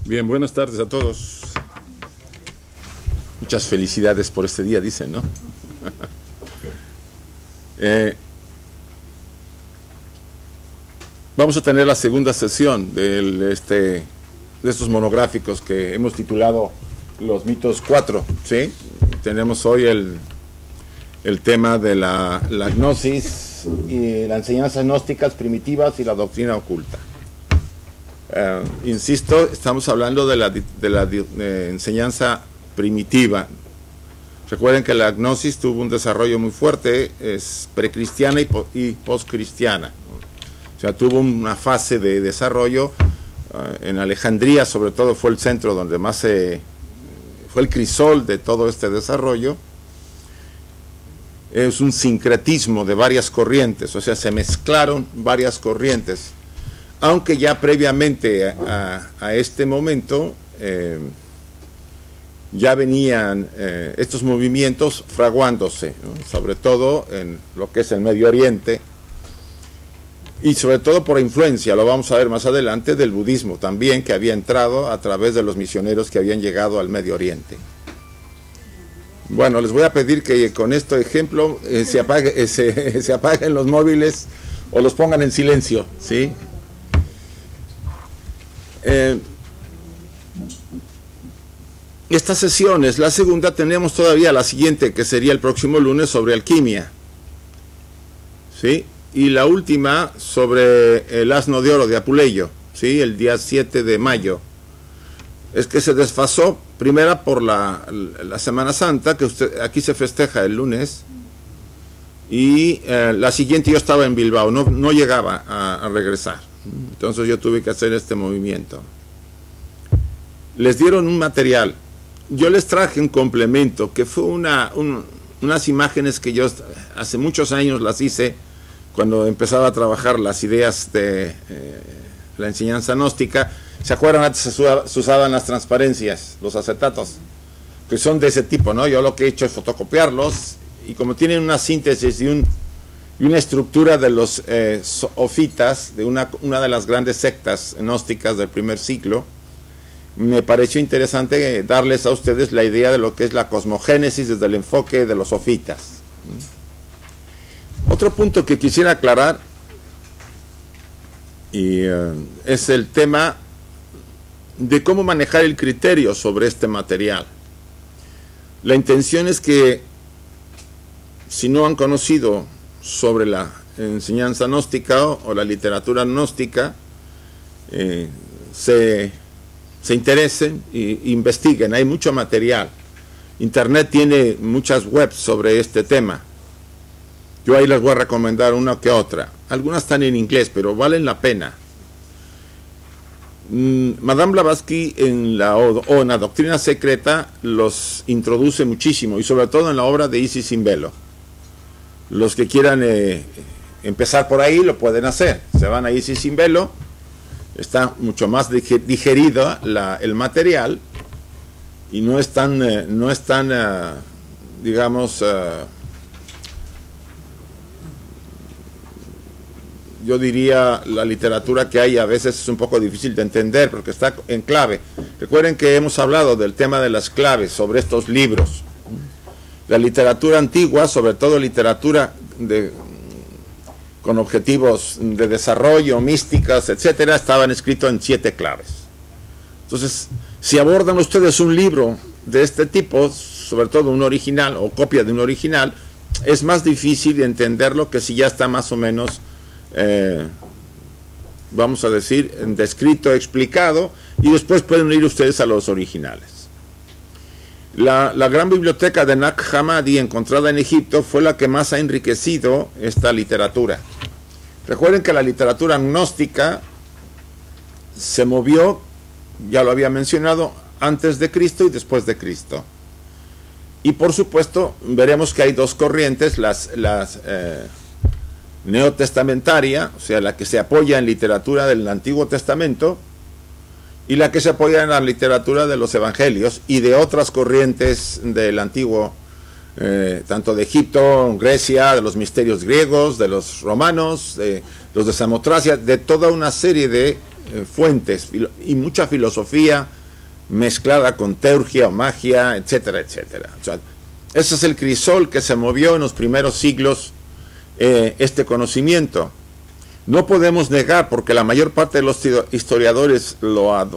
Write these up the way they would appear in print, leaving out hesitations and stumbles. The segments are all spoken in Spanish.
Bien, buenas tardes a todos. Muchas felicidades por este día, dicen, ¿no? Vamos a tener la segunda sesión de estos monográficos que hemos titulado Los mitos 4, ¿sí? Tenemos hoy el tema de la gnosis y las enseñanzas gnósticas primitivas y la doctrina oculta. Insisto, estamos hablando de la enseñanza primitiva. Recuerden que la gnosis tuvo un desarrollo muy fuerte, es precristiana y postcristiana. O sea, tuvo una fase de desarrollo. En Alejandría, sobre todo, fue el centro donde más fue el crisol de todo este desarrollo. Es un sincretismo de varias corrientes, o sea, se mezclaron varias corrientes. Aunque ya previamente a este momento ya venían estos movimientos fraguándose, ¿no? Sobre todo en lo que es el Medio Oriente, y sobre todo por influencia, lo vamos a ver más adelante, del budismo también, que había entrado a través de los misioneros que habían llegado al Medio Oriente. Bueno, les voy a pedir que con este ejemplo se apaguen los móviles o los pongan en silencio, ¿sí? Esta sesión es la segunda. Tenemos todavía la siguiente, que sería el próximo lunes, sobre alquimia, ¿sí? Y la última sobre el asno de oro de Apuleyo, ¿sí? El día 7 de mayo. Es que se desfasó, primera por la Semana Santa, que aquí se festeja el lunes, y la siguiente yo estaba en Bilbao, no llegaba a regresar. Entonces yo tuve que hacer este movimiento. Les dieron un material. Yo les traje un complemento, que fue unas imágenes que yo hace muchos años las hice, cuando empezaba a trabajar las ideas de la enseñanza gnóstica. ¿Se acuerdan? Antes se usaban las transparencias, los acetatos, que son de ese tipo, ¿no? Yo lo que he hecho es fotocopiarlos, y como tienen una síntesis y una estructura de los sofitas, de una de las grandes sectas gnósticas del primer siglo, me pareció interesante darles a ustedes la idea de lo que es la cosmogénesis desde el enfoque de los sofitas. Otro punto que quisiera aclarar es el tema de cómo manejar el criterio sobre este material. La intención es que, si no han conocido sobre la enseñanza gnóstica o la literatura gnóstica, se interesen e investiguen. Hay mucho material. Internet tiene muchas webs sobre este tema. Yo ahí les voy a recomendar una que otra. Algunas están en inglés, pero valen la pena. Madame Blavatsky en la Doctrina Secreta los introduce muchísimo, y sobre todo en la obra de Isis sin velo. Los que quieran empezar por ahí lo pueden hacer. Se van a Isis sin velo, está mucho más digerido el material, y no es tan digamos, yo diría, la literatura que hay a veces es un poco difícil de entender porque está en clave. Recuerden que hemos hablado del tema de las claves sobre estos libros. La literatura antigua, sobre todo literatura con objetivos de desarrollo, místicas, etcétera, estaban escritos en 7 claves. Entonces, si abordan ustedes un libro de este tipo, sobre todo un original o copia de un original, es más difícil de entenderlo que si ya está más o menos, vamos a decir, descrito, explicado, y después pueden ir ustedes a los originales. La gran biblioteca de Nag Hammadi, encontrada en Egipto, fue la que más ha enriquecido esta literatura. Recuerden que la literatura gnóstica se movió, ya lo había mencionado, antes de Cristo y después de Cristo. Y por supuesto, veremos que hay dos corrientes, las neotestamentaria, o sea, la que se apoya en literatura del Antiguo Testamento, y la que se apoya en la literatura de los evangelios y de otras corrientes del antiguo, tanto de Egipto, Grecia, de los misterios griegos, de los romanos, de los de Samotracia, de toda una serie de fuentes y mucha filosofía mezclada con teurgia o magia, etcétera, etcétera. O sea, ese es el crisol que se movió en los primeros siglos, este conocimiento. No podemos negar, porque la mayor parte de los historiadores lo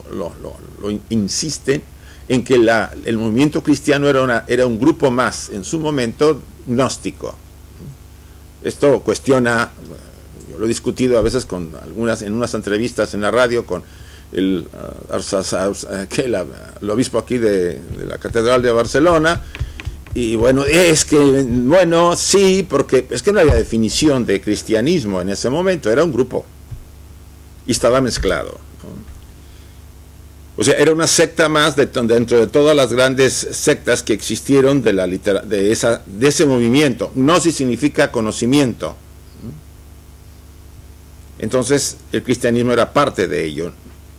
insisten, en que el movimiento cristiano era un grupo más, en su momento, gnóstico. Esto cuestiona, yo lo he discutido a veces en unas entrevistas en la radio con el obispo aquí de la Catedral de Barcelona, y bueno, sí, porque es que no había definición de cristianismo en ese momento, era un grupo, y estaba mezclado, ¿no? O sea, era una secta más dentro de todas las grandes sectas que existieron de ese movimiento. Gnosis significa conocimiento. Entonces, el cristianismo era parte de ello.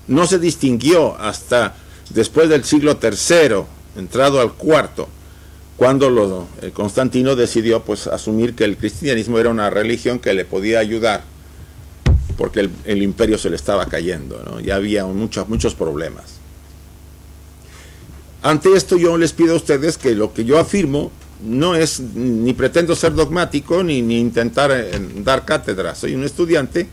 No se distinguió hasta después del siglo III, entrado al IV, cuando Constantino decidió pues asumir que el cristianismo era una religión que le podía ayudar, porque el imperio se le estaba cayendo, ¿no? Ya había muchos problemas. Ante esto yo les pido a ustedes que lo que yo afirmo no es, ni pretendo ser dogmático, ni intentar dar cátedra. Soy un estudiante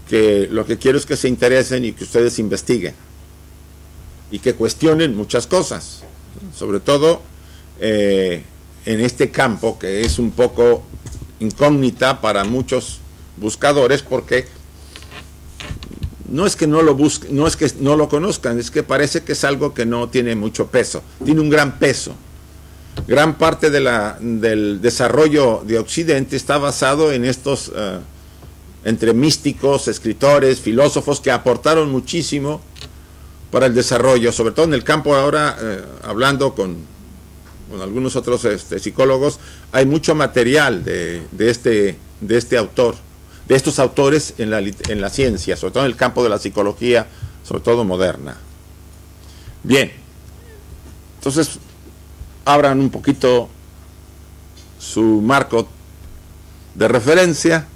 que lo que quiero es que se interesen y que ustedes investiguen y que cuestionen muchas cosas, sobre todo en este campo que es un poco incógnita para muchos buscadores, porque no es que no lo busquen, no es que no lo conozcan, es que parece que es algo que no tiene mucho peso. Tiene un gran peso. Gran parte del desarrollo de Occidente está basado en estos entre místicos, escritores, filósofos que aportaron muchísimo para el desarrollo, sobre todo en el campo ahora, hablando con algunos otros psicólogos, hay mucho material de este autor, de estos autores en la ciencia, sobre todo en el campo de la psicología, sobre todo moderna. Bien, entonces abran un poquito su marco de referencia.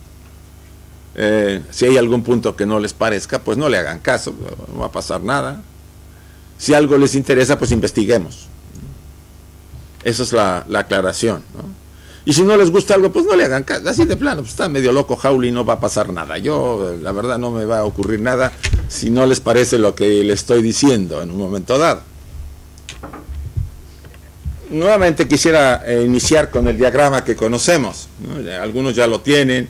Si hay algún punto que no les parezca, pues no le hagan caso, no va a pasar nada. Si algo les interesa, pues investiguemos. Esa es la aclaración, ¿no? Y si no les gusta algo, pues no le hagan caso, así de plano, pues está medio loco Hawley, no va a pasar nada. Yo, la verdad, no me va a ocurrir nada si no les parece lo que le estoy diciendo en un momento dado. Nuevamente quisiera iniciar con el diagrama que conocemos, ¿no? Algunos ya lo tienen,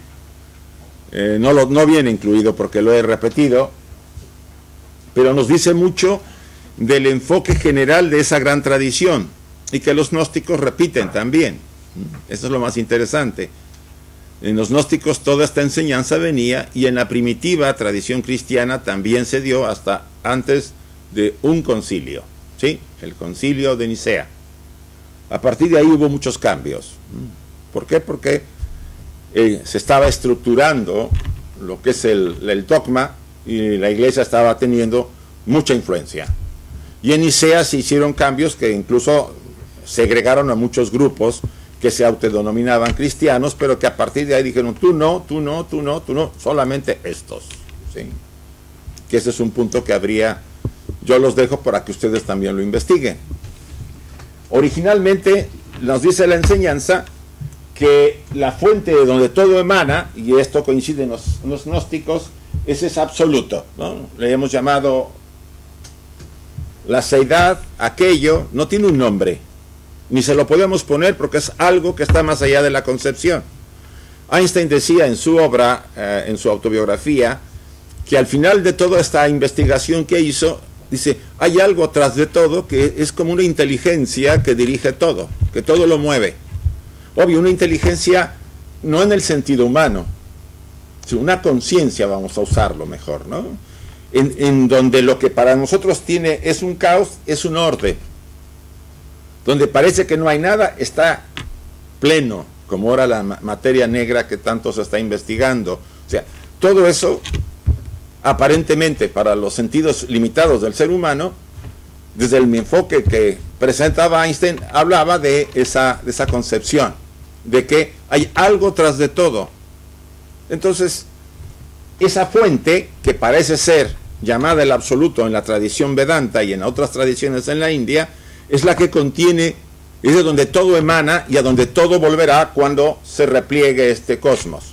no viene incluido porque lo he repetido, pero nos dice mucho del enfoque general de esa gran tradición y que los gnósticos repiten también. Eso es lo más interesante. En los gnósticos toda esta enseñanza venía, y en la primitiva tradición cristiana también se dio hasta antes de un concilio, ¿sí? El concilio de Nicea. A partir de ahí hubo muchos cambios. ¿Por qué? Porque se estaba estructurando lo que es el dogma, y la iglesia estaba teniendo mucha influencia. Y en Nicea se hicieron cambios que incluso segregaron a muchos grupos que se autodenominaban cristianos, pero que a partir de ahí dijeron, tú no, solamente estos, ¿sí? Que ese es un punto que yo los dejo para que ustedes también lo investiguen. Originalmente nos dice la enseñanza que la fuente de donde todo emana, y esto coincide en los gnósticos, es absoluto, ¿no? Le hemos llamado la seidad, aquello, no tiene un nombre, ni se lo podemos poner porque es algo que está más allá de la concepción. Einstein decía en su obra, en su autobiografía, que al final de toda esta investigación que hizo, dice, hay algo tras de todo que es como una inteligencia que dirige todo, que todo lo mueve. Obvio, una inteligencia no en el sentido humano, sino una conciencia, vamos a usarlo mejor, ¿no? En donde lo que para nosotros tiene es un caos, es un orden. Donde parece que no hay nada, está pleno, como ahora la materia negra que tanto se está investigando. O sea, todo eso, aparentemente, para los sentidos limitados del ser humano, desde el enfoque que presentaba Einstein, hablaba de esa concepción, de que hay algo tras de todo. Entonces, esa fuente, que parece ser llamada el absoluto en la tradición Vedanta y en otras tradiciones en la India, es la que contiene, es de donde todo emana y a donde todo volverá cuando se repliegue este cosmos.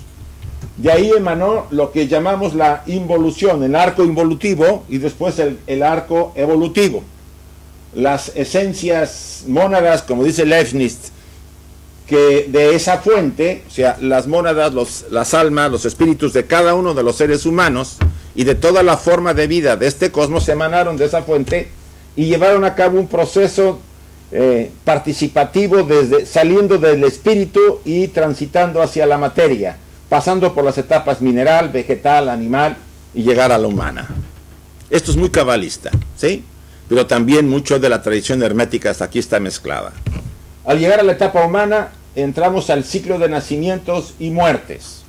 De ahí emanó lo que llamamos la involución, el arco involutivo y después el arco evolutivo. Las esencias mónadas, como dice Leibniz, que de esa fuente, o sea, las mónadas, las almas, los espíritus de cada uno de los seres humanos y de toda la forma de vida de este cosmos se emanaron de esa fuente y llevaron a cabo un proceso participativo saliendo del espíritu y transitando hacia la materia, pasando por las etapas mineral, vegetal, animal y llegar a la humana. Esto es muy cabalista, ¿sí? Pero también mucho de la tradición hermética hasta aquí está mezclada. Al llegar a la etapa humana, entramos al ciclo de nacimientos y muertes.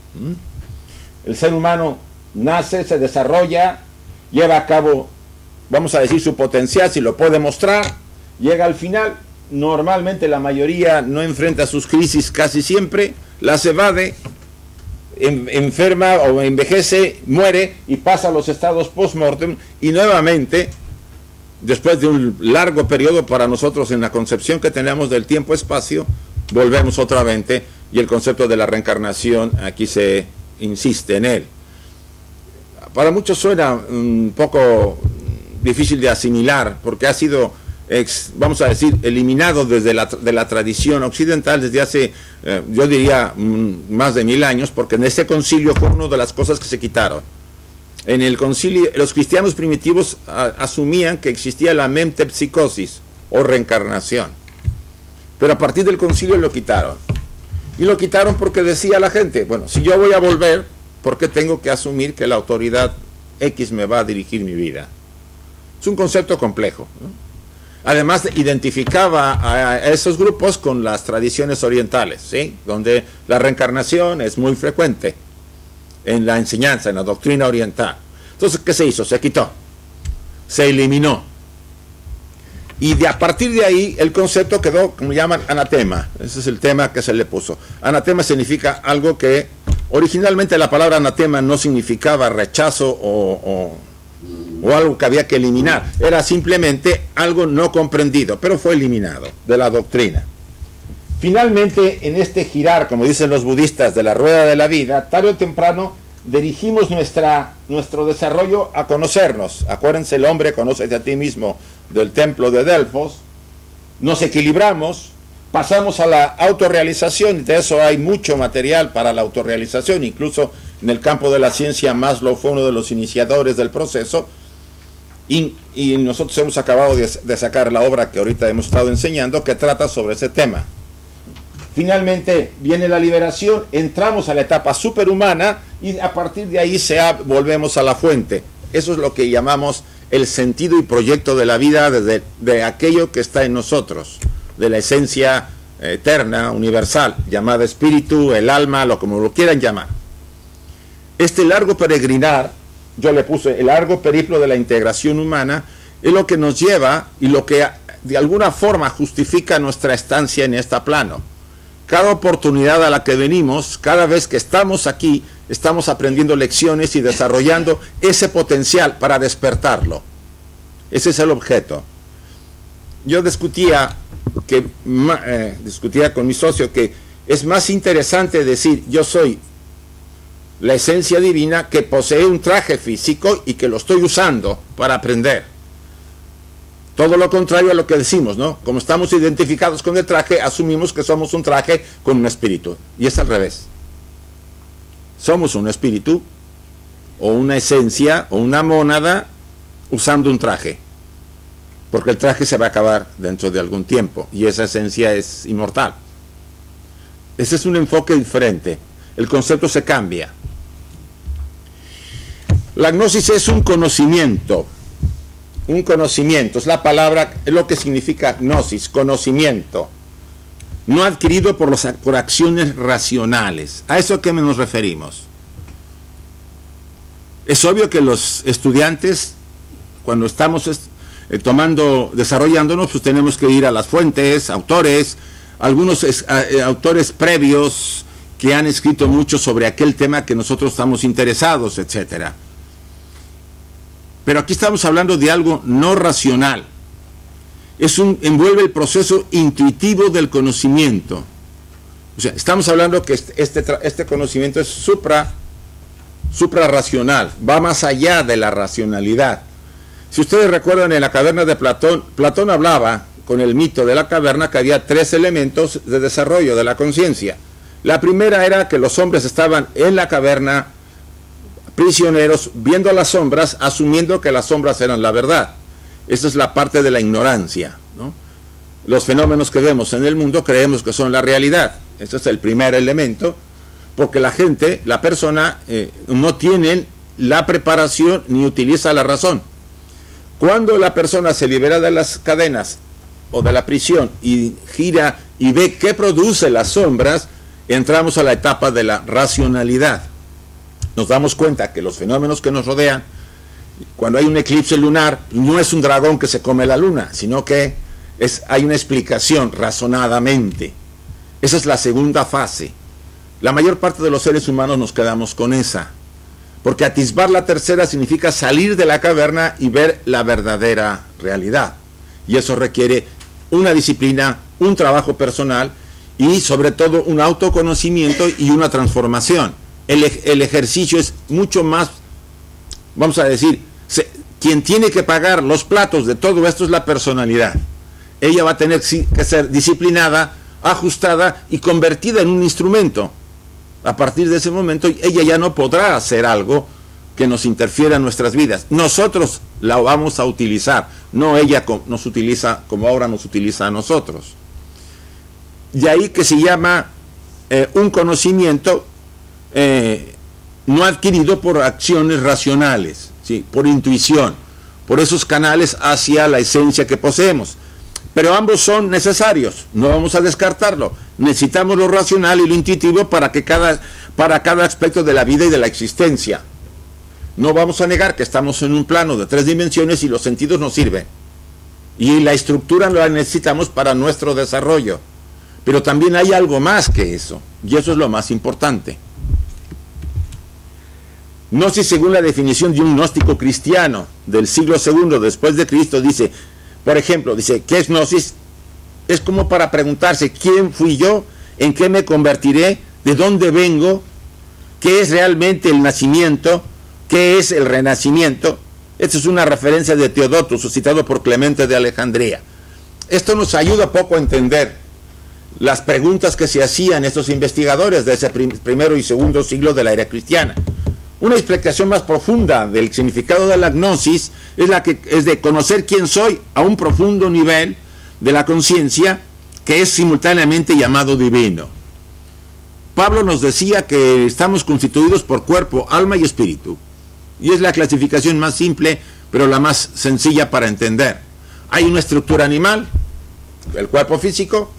El ser humano nace, se desarrolla, lleva a cabo, vamos a decir, su potencial, si lo puede mostrar, llega al final. Normalmente la mayoría no enfrenta sus crisis casi siempre, las evade, enferma o envejece, muere y pasa a los estados post-mortem y nuevamente, después de un largo periodo para nosotros en la concepción que tenemos del tiempo-espacio, volvemos otra vez y el concepto de la reencarnación aquí se insiste en él. Para muchos suena un poco difícil de asimilar porque ha sido, vamos a decir, eliminado de la tradición occidental desde hace, yo diría, más de 1000 años, porque en ese concilio fue una de las cosas que se quitaron. En el concilio, los cristianos primitivos asumían que existía la metempsicosis o reencarnación, pero a partir del concilio lo quitaron. Y lo quitaron porque decía la gente, bueno, si yo voy a volver, ¿por qué tengo que asumir que la autoridad X me va a dirigir mi vida? Es un concepto complejo, ¿no? Además, identificaba a esos grupos con las tradiciones orientales, ¿sí? Donde la reencarnación es muy frecuente en la enseñanza, en la doctrina oriental. Entonces, ¿qué se hizo? Se quitó, se eliminó. Y a partir de ahí, el concepto quedó, como llaman, anatema. Ese es el tema que se le puso. Anatema significa algo que, originalmente la palabra anatema no significaba rechazo o algo que había que eliminar. Era simplemente algo no comprendido, pero fue eliminado de la doctrina. Finalmente, en este girar, como dicen los budistas, de la rueda de la vida, tarde o temprano dirigimos nuestro desarrollo a conocernos. Acuérdense, el hombre conoce a ti mismo del templo de Delfos. Nos equilibramos, pasamos a la autorrealización, y de eso hay mucho material para la autorrealización. Incluso en el campo de la ciencia, Maslow fue uno de los iniciadores del proceso. Y nosotros hemos acabado de sacar la obra que ahorita hemos estado enseñando, que trata sobre ese tema. Finalmente viene la liberación, entramos a la etapa superhumana y a partir de ahí volvemos a la fuente. Eso es lo que llamamos el sentido y proyecto de la vida, de aquello que está en nosotros, de la esencia eterna, universal, llamada espíritu, el alma, como lo quieran llamar. Este largo peregrinar, yo le puse el largo periplo de la integración humana, es lo que nos lleva y lo que de alguna forma justifica nuestra estancia en este plano. Cada oportunidad a la que venimos, cada vez que estamos aquí, estamos aprendiendo lecciones y desarrollando ese potencial para despertarlo. Ese es el objeto. Yo discutía con mi socio que es más interesante decir yo soy la esencia divina que posee un traje físico y que lo estoy usando para aprender. Todo lo contrario a lo que decimos, ¿no? Como estamos identificados con el traje, asumimos que somos un traje con un espíritu. Y es al revés. Somos un espíritu, o una esencia, o una mónada, usando un traje. Porque el traje se va a acabar dentro de algún tiempo, y esa esencia es inmortal. Ese es un enfoque diferente. El concepto se cambia. La gnosis es un conocimiento. Un conocimiento, es la palabra, es lo que significa gnosis, conocimiento, no adquirido por acciones racionales. ¿A eso a qué nos referimos? Es obvio que los estudiantes, cuando estamos desarrollándonos, pues tenemos que ir a las fuentes, autores, algunos autores previos que han escrito mucho sobre aquel tema que nosotros estamos interesados, etcétera. Pero aquí estamos hablando de algo no racional. Envuelve el proceso intuitivo del conocimiento. O sea, estamos hablando que este conocimiento es suprarracional, va más allá de la racionalidad. Si ustedes recuerdan, en la caverna de Platón, Platón hablaba con el mito de la caverna que había 3 elementos de desarrollo de la conciencia. La primera era que los hombres estaban en la caverna, prisioneros, viendo las sombras, asumiendo que las sombras eran la verdad. Esa es la parte de la ignorancia, ¿no? Los fenómenos que vemos en el mundo creemos que son la realidad. Ese es el primer elemento, porque la gente, la persona, no tienen la preparación ni utiliza la razón. Cuando la persona se libera de las cadenas o de la prisión y gira y ve qué produce las sombras, entramos a la etapa de la racionalidad. Nos damos cuenta que los fenómenos que nos rodean, cuando hay un eclipse lunar, no es un dragón que se come la luna, sino que hay una explicación razonadamente. Esa es la segunda fase. La mayor parte de los seres humanos nos quedamos con esa, porque atisbar la tercera significa salir de la caverna y ver la verdadera realidad. Y eso requiere una disciplina, un trabajo personal y sobre todo un autoconocimiento y una transformación. El ejercicio es mucho más, vamos a decir, quien tiene que pagar los platos de todo esto es la personalidad. Ella va a tener que ser disciplinada, ajustada y convertida en un instrumento. A partir de ese momento ella ya no podrá hacer algo que nos interfiera en nuestras vidas. Nosotros la vamos a utilizar, no ella nos utiliza como ahora nos utiliza a nosotros. De ahí que se llama un conocimiento no adquirido por acciones racionales, ¿sí? Por intuición, por esos canales hacia la esencia que poseemos. Pero ambos son necesarios, no vamos a descartarlo. Necesitamos lo racional y lo intuitivo para cada aspecto de la vida y de la existencia. No vamos a negar que estamos en un plano de 3 dimensiones y los sentidos nos sirven. Y la estructura la necesitamos para nuestro desarrollo. Pero también hay algo más que eso, y eso es lo más importante. Gnosis, según la definición de un gnóstico cristiano del siglo II después de Cristo, dice, por ejemplo, dice, ¿qué es Gnosis? Es como para preguntarse, ¿quién fui yo? ¿En qué me convertiré? ¿De dónde vengo? ¿Qué es realmente el nacimiento? ¿Qué es el renacimiento? Esta es una referencia de Teodoto, suscitado por Clemente de Alejandría. Esto nos ayuda poco a entender las preguntas que se hacían estos investigadores de ese primero y segundo siglo de la era cristiana. Una explicación más profunda del significado de la gnosis es de conocer quién soy a un profundo nivel de la conciencia que es simultáneamente llamado divino. Pablo nos decía que estamos constituidos por cuerpo, alma y espíritu. Y es la clasificación más simple, pero la más sencilla para entender. Hay una estructura animal, el cuerpo físico.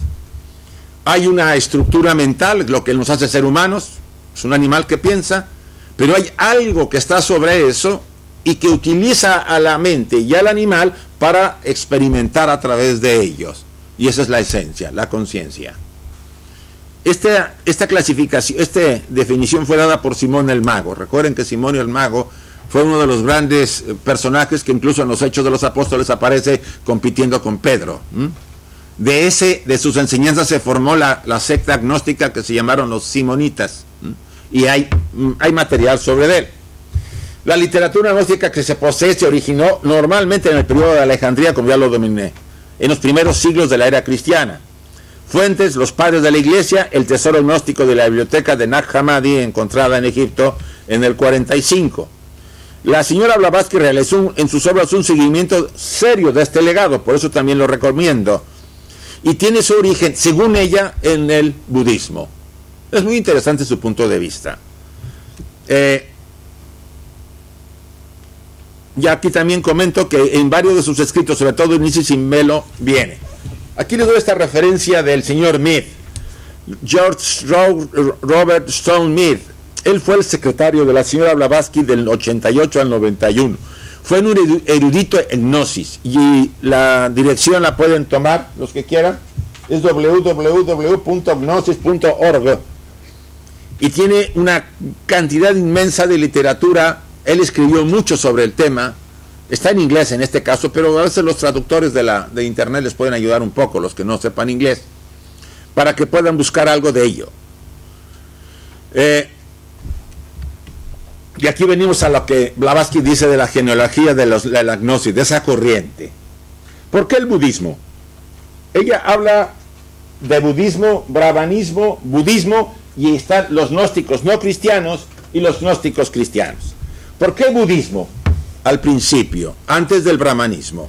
Hay una estructura mental, lo que nos hace ser humanos. Es un animal que piensa. Pero hay algo que está sobre eso y que utiliza a la mente y al animal para experimentar a través de ellos. Y esa es la esencia, la conciencia. Esta clasificación, esta definición fue dada por Simón el Mago. Recuerden que Simón el Mago fue uno de los grandes personajes que incluso en los Hechos de los Apóstoles aparece compitiendo con Pedro. De sus enseñanzas se formó la secta agnóstica que se llamaron los simonitas. Y hay material sobre él. La literatura gnóstica que se posee se originó normalmente en el periodo de Alejandría, como ya lo dominé, en los primeros siglos de la era cristiana. Fuentes, los padres de la iglesia, el tesoro gnóstico de la biblioteca de Nag Hammadi, encontrada en Egipto en el 45. La señora Blavatsky realizó en sus obras un seguimiento serio de este legado, por eso también lo recomiendo. Y tiene su origen, según ella, en el budismo. Es muy interesante su punto de vista. Y aquí también comento que en varios de sus escritos, sobre todo en Isis sin Velo, viene. Aquí les doy esta referencia del señor Mead, George Robert Stone Mead. Él fue el secretario de la señora Blavatsky del 88 al 91. Fue un erudito en gnosis y la dirección la pueden tomar los que quieran. Es www.gnosis.org. y tiene una cantidad inmensa de literatura. Él escribió mucho sobre el tema. Está en inglés en este caso, pero a veces los traductores de internet les pueden ayudar un poco, los que no sepan inglés, para que puedan buscar algo de ello. Y aquí venimos a lo que Blavatsky dice de la genealogía de la gnosis, de esa corriente. ¿Por qué el budismo? Ella habla de budismo, brahmanismo, budismo, y están los gnósticos no cristianos y los gnósticos cristianos. ¿Por qué budismo? Al principio, antes del brahmanismo.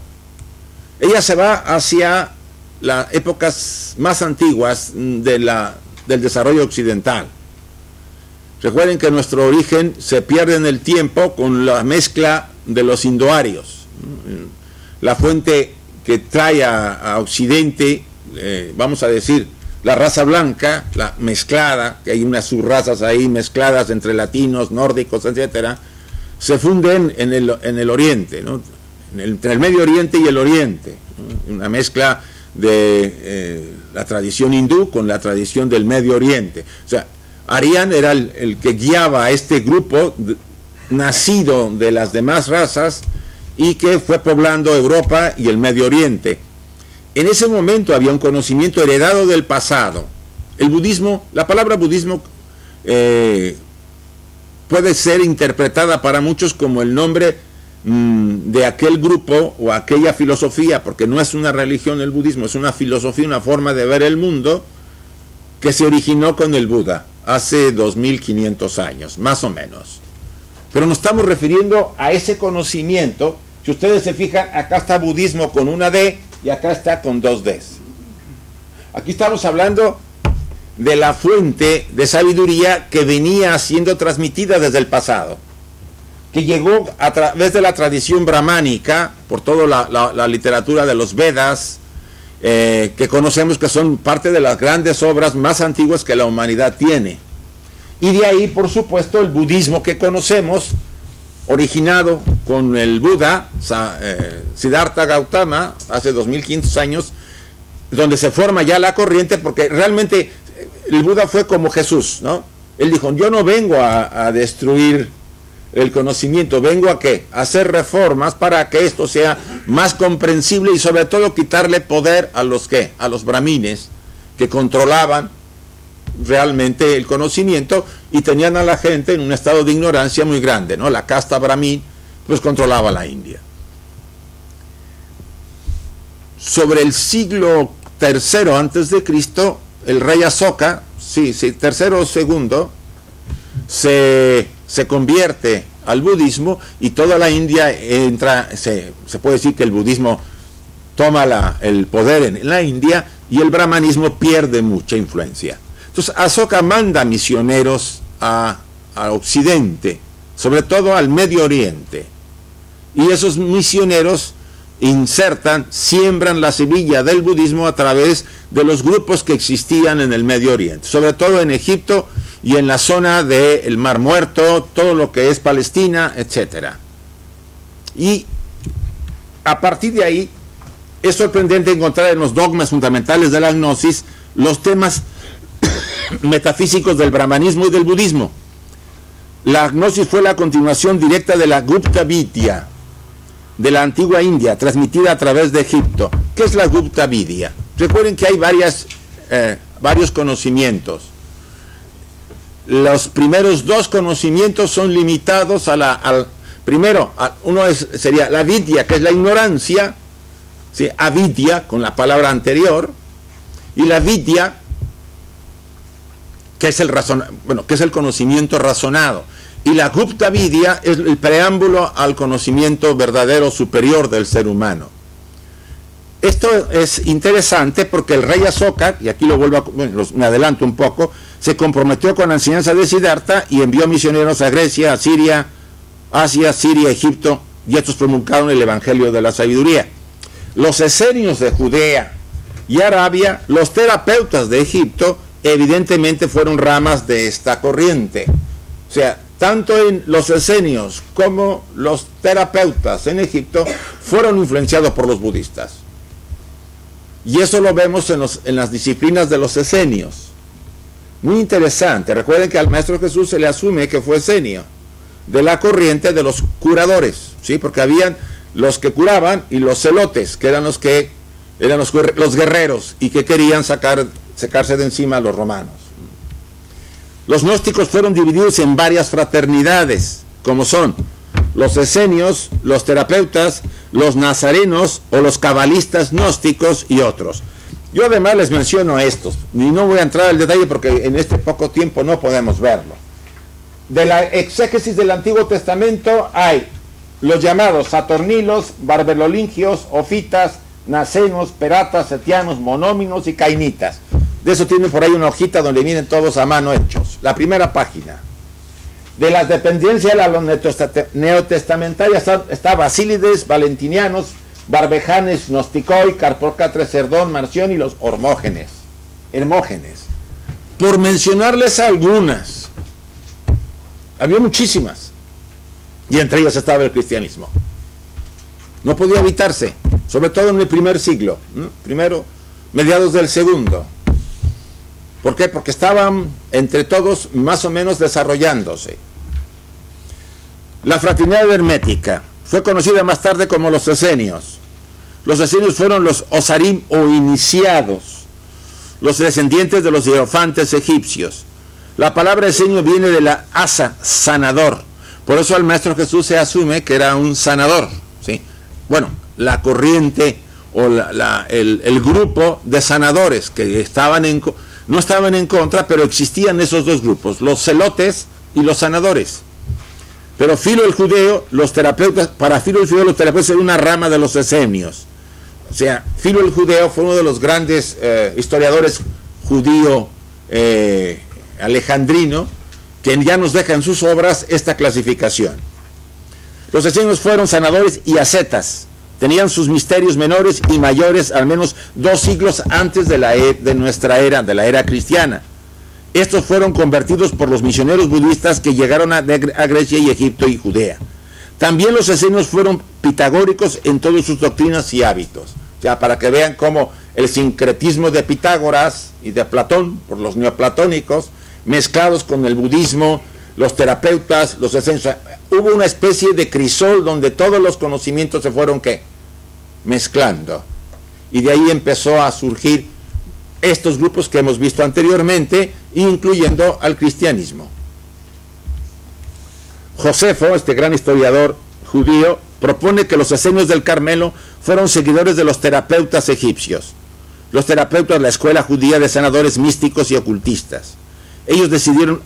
Ella se va hacia las épocas más antiguas del desarrollo occidental. Recuerden que nuestro origen se pierde en el tiempo con la mezcla de los indoarios. La fuente que trae a Occidente, vamos a decir, la raza blanca, la mezclada, que hay unas subrazas ahí mezcladas entre latinos, nórdicos, etcétera, se funden en el Oriente, ¿no? Entre el Medio Oriente y el Oriente, ¿no? Una mezcla de la tradición hindú con la tradición del Medio Oriente. O sea, Aryan era el que guiaba a este grupo nacido de las demás razas y que fue poblando Europa y el Medio Oriente. En ese momento había un conocimiento heredado del pasado. El budismo, la palabra budismo puede ser interpretada para muchos como el nombre de aquel grupo o aquella filosofía, porque no es una religión el budismo, es una filosofía, una forma de ver el mundo que se originó con el Buda hace 2500 años, más o menos. Pero nos estamos refiriendo a ese conocimiento. Si ustedes se fijan, acá está budismo con una D y acá está con dos Ds. Aquí estamos hablando de la fuente de sabiduría que venía siendo transmitida desde el pasado, que llegó a través de la tradición brahmánica, por toda la literatura de los Vedas, que conocemos que son parte de las grandes obras más antiguas que la humanidad tiene. Y de ahí, por supuesto, el budismo que conocemos, originado con el Buda, Siddhartha Gautama, hace 2500 años, donde se forma ya la corriente, porque realmente el Buda fue como Jesús, ¿no? Él dijo, yo no vengo a destruir el conocimiento, vengo a ¿qué? A hacer reformas para que esto sea más comprensible y sobre todo quitarle poder a los ¿qué? A los brahmines que controlaban realmente el conocimiento y tenían a la gente en un estado de ignorancia muy grande, ¿no? La casta brahmin pues controlaba la India. Sobre el siglo III antes de Cristo, el rey Asoka, tercero o segundo, se convierte al budismo y toda la India entra, se puede decir que el budismo toma el poder en la India y el brahmanismo pierde mucha influencia. Entonces Asoka manda misioneros a Occidente, sobre todo al Medio Oriente, y esos misioneros siembran la semilla del budismo a través de los grupos que existían en el Medio Oriente, sobre todo en Egipto y en la zona del Mar Muerto, todo lo que es Palestina, etc. Y a partir de ahí es sorprendente encontrar en los dogmas fundamentales de la gnosis los temas metafísicos del brahmanismo y del budismo. La gnosis fue la continuación directa de la Gupta Vidya de la antigua India, transmitida a través de Egipto. ¿Qué es la Gupta Vidya? Recuerden que hay varios conocimientos. Los primeros dos conocimientos son limitados sería la vidya, que es la ignorancia, ¿sí? Avidya, con la palabra anterior, y la vidya, que es el conocimiento razonado. Y la Gupta Vidya es el preámbulo al conocimiento verdadero superior del ser humano. Esto es interesante porque el rey Asoka, y aquí me adelanto un poco, se comprometió con la enseñanza de Siddhartha y envió misioneros a Grecia, a Siria, Asia, Siria, Egipto, y estos promulgaron el Evangelio de la Sabiduría. Los esenios de Judea y Arabia, los terapeutas de Egipto, evidentemente fueron ramas de esta corriente. O sea, tanto en los esenios como los terapeutas en Egipto fueron influenciados por los budistas. Y eso lo vemos en las disciplinas de los esenios. Muy interesante. Recuerden que al Maestro Jesús se le asume que fue esenio de la corriente de los curadores, ¿sí? Porque habían los que curaban y los celotes, que eran los guerreros y que querían sacarse de encima a los romanos. Los gnósticos fueron divididos en varias fraternidades, como son los esenios, los terapeutas, los nazarenos o los cabalistas gnósticos y otros. Yo además les menciono estos, y no voy a entrar al detalle porque en este poco tiempo no podemos verlo. De la exégesis del Antiguo Testamento hay los llamados saturnilos, barbelolingios, ofitas, nacenos, peratas, setianos, monóminos y cainitas. De eso tienen por ahí una hojita donde vienen todos a mano hechos. La primera página. De las dependencias de la neotestamentaria está Basílides, Valentinianos, Barbejanes, Gnosticoi, Carpócrates, Cerdón, Marción y los Hermógenes. Por mencionarles algunas. Había muchísimas. Y entre ellas estaba el cristianismo. No podía evitarse, sobre todo en el primer siglo, ¿no? Primero, mediados del segundo. ¿Por qué? Porque estaban entre todos más o menos desarrollándose. La fraternidad hermética fue conocida más tarde como los esenios. Los esenios fueron los osarim o iniciados, los descendientes de los hierofantes egipcios. La palabra esenio viene de la asa, sanador. Por eso el Maestro Jesús se asume que era un sanador, ¿sí? Bueno, la corriente o el grupo de sanadores que no estaban en contra, pero existían esos dos grupos, los celotes y los sanadores. Pero Filo el judeo, para Filo el judeo los terapeutas eran una rama de los esenios. O sea, Filo el judeo fue uno de los grandes historiadores judío alejandrino, que ya nos deja en sus obras esta clasificación. Los esenios fueron sanadores y ascetas. Tenían sus misterios menores y mayores al menos 2 siglos antes de nuestra era, de la era cristiana. Estos fueron convertidos por los misioneros budistas que llegaron a Grecia y Egipto y Judea. También los esenios fueron pitagóricos en todas sus doctrinas y hábitos. Ya para que vean cómo el sincretismo de Pitágoras y de Platón, por los neoplatónicos, mezclados con el budismo, los terapeutas, los esenios. Hubo una especie de crisol donde todos los conocimientos se fueron ¿qué? Mezclando. Y de ahí empezó a surgir estos grupos que hemos visto anteriormente, incluyendo al cristianismo. Josefo, este gran historiador judío, propone que los esenios del Carmelo fueron seguidores de los terapeutas egipcios. Los terapeutas, la escuela judía de sanadores místicos y ocultistas. Ellos residieron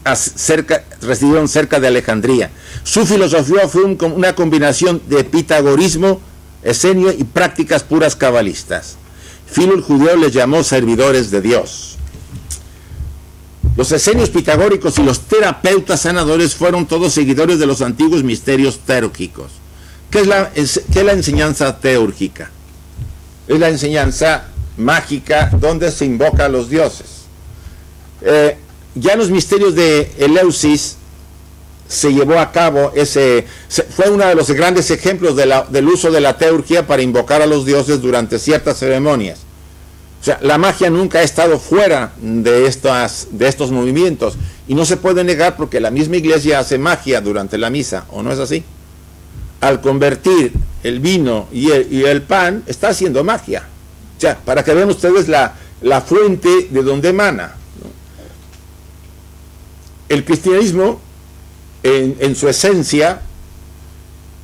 cerca de Alejandría. Su filosofía fue una combinación de pitagorismo, esenio y prácticas puras cabalistas. Filo el judeo les llamó servidores de Dios. Los esenios pitagóricos y los terapeutas sanadores fueron todos seguidores de los antiguos misterios teúrgicos. ¿Qué es la enseñanza teúrgica? Es la enseñanza mágica donde se invoca a los dioses. Ya en los misterios de Eleusis se llevó a cabo fue uno de los grandes ejemplos del uso de la teurgia para invocar a los dioses durante ciertas ceremonias. O sea, la magia nunca ha estado fuera de estos movimientos y no se puede negar porque la misma iglesia hace magia durante la misa, ¿o no es así? Al convertir el vino y el pan, está haciendo magia. O sea, para que vean ustedes la fuente de donde emana. El cristianismo, en su esencia,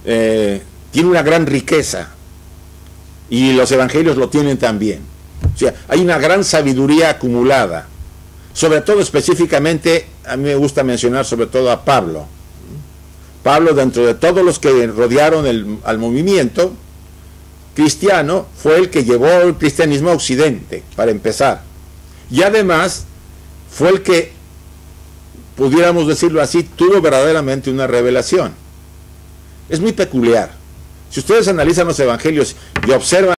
tiene una gran riqueza, y los evangelios lo tienen también. O sea, hay una gran sabiduría acumulada, sobre todo específicamente, a mí me gusta mencionar sobre todo a Pablo. Pablo, dentro de todos los que rodearon al movimiento cristiano, fue el que llevó el cristianismo a Occidente, para empezar. Y además, fue el que, pudiéramos decirlo así, tuvo verdaderamente una revelación. Es muy peculiar. Si ustedes analizan los evangelios y observan